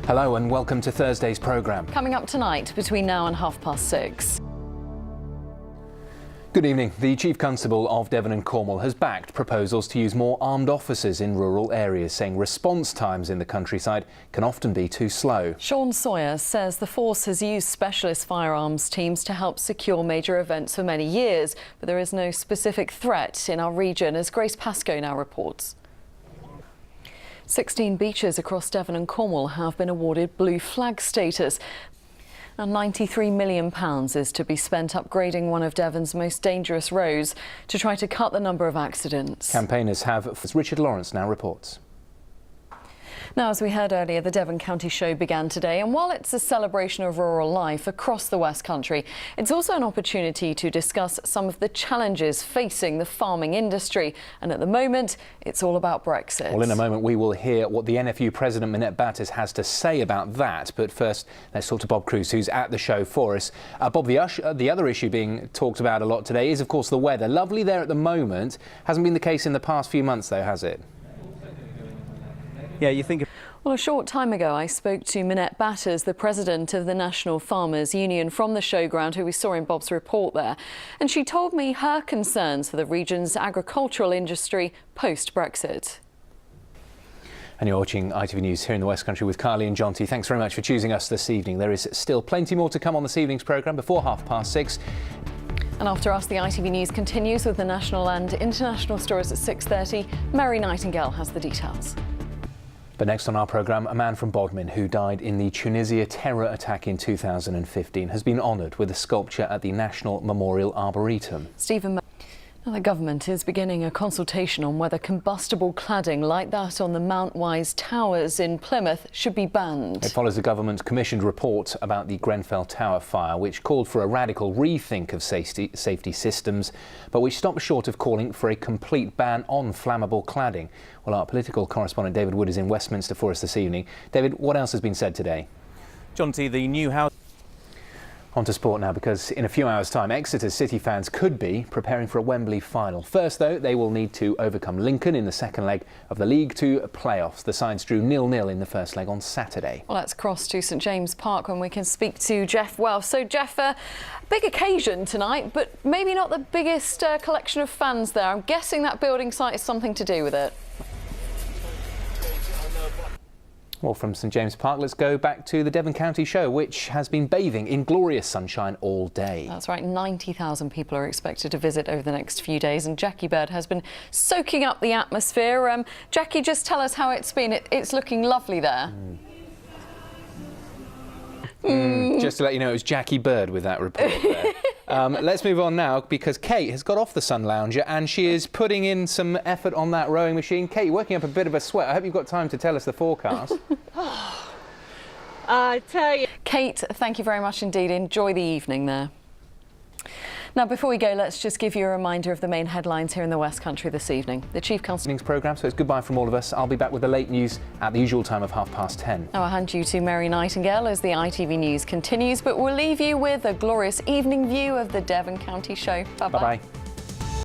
Hello and welcome to Thursday's programme. Coming up tonight between now and 6:30. Good evening. The Chief Constable of Devon and Cornwall has backed proposals to use more armed officers in rural areas, saying response times in the countryside can often be too slow. Sean Sawyer says the force has used specialist firearms teams to help secure major events for many years, but there is no specific threat in our region, as Grace Pascoe now reports. 16 beaches across Devon and Cornwall have been awarded blue flag status. Now, £93 million is to be spent upgrading one of Devon's most dangerous roads to try to cut the number of accidents. Campaigners have, as Richard Lawrence now reports. Now, as we heard earlier, the Devon County Show began today, and while it's a celebration of rural life across the West Country, it's also an opportunity to discuss some of the challenges facing the farming industry. And at the moment, it's all about Brexit. Well, in a moment, we will hear what the NFU President Minette Batters has to say about that. But first, let's talk to Bob Cruz, who's at the show for us. Bob, the other issue being talked about a lot today is, of course, the weather. Lovely there at the moment. Hasn't been the case in the past few months, though, has it? Yeah, you think... Well, a short time ago, I spoke to Minette Batters, the president of the National Farmers Union, from the showground, who we saw in Bob's report there. And she told me her concerns for the region's agricultural industry post-Brexit. And you're watching ITV News here in the West Country with Carly and Jonty. Thanks very much for choosing us this evening. There is still plenty more to come on this evening's programme before 6:30. And after us, the ITV News continues with the national and international stories at 6:30. Mary Nightingale has the details. But next on our programme, a man from Bodmin who died in the Tunisia terror attack in 2015 has been honoured with a sculpture at the National Memorial Arboretum. Stephen. Now, the government is beginning a consultation on whether combustible cladding like that on the Mount Wise Towers in Plymouth should be banned. It follows the government's commissioned report about the Grenfell Tower fire, which called for a radical rethink of safety systems, but which stopped short of calling for a complete ban on flammable cladding. Well, our political correspondent David Wood is in Westminster for us this evening. David, what else has been said today? Jonty, the new house... On to sport now, because in a few hours' time, Exeter City fans could be preparing for a Wembley final. First, though, they will need to overcome Lincoln in the second leg of the League Two playoffs. The sides drew 0-0 in the first leg on Saturday. Well, let's cross to St James Park when we can speak to Jeff Welsh. So, Jeff, big occasion tonight, but maybe not the biggest collection of fans there. I'm guessing that building site has something to do with it. Well, from St James Park, let's go back to the Devon County Show, which has been bathing in glorious sunshine all day. That's right, 90,000 people are expected to visit over the next few days, and Jackie Bird has been soaking up the atmosphere. Jackie, just tell us how it's been. It's looking lovely there. Just to let you know, it was Jackie Bird with that report there. Let's move on now, because Kate has got off the sun lounger and she is putting in some effort on that rowing machine. Kate, you're working up a bit of a sweat. I hope you've got time to tell us the forecast. I tell you. Kate, thank you very much indeed. Enjoy the evening there. Now, before we go, let's just give you a reminder of the main headlines here in the West Country this evening. The Chief Constable... programme, so it's goodbye from all of us. I'll be back with the late news at the usual time of 10:30. Now, I'll hand you to Mary Nightingale as the ITV News continues, but we'll leave you with a glorious evening view of the Devon County Show. Bye-bye. Bye-bye.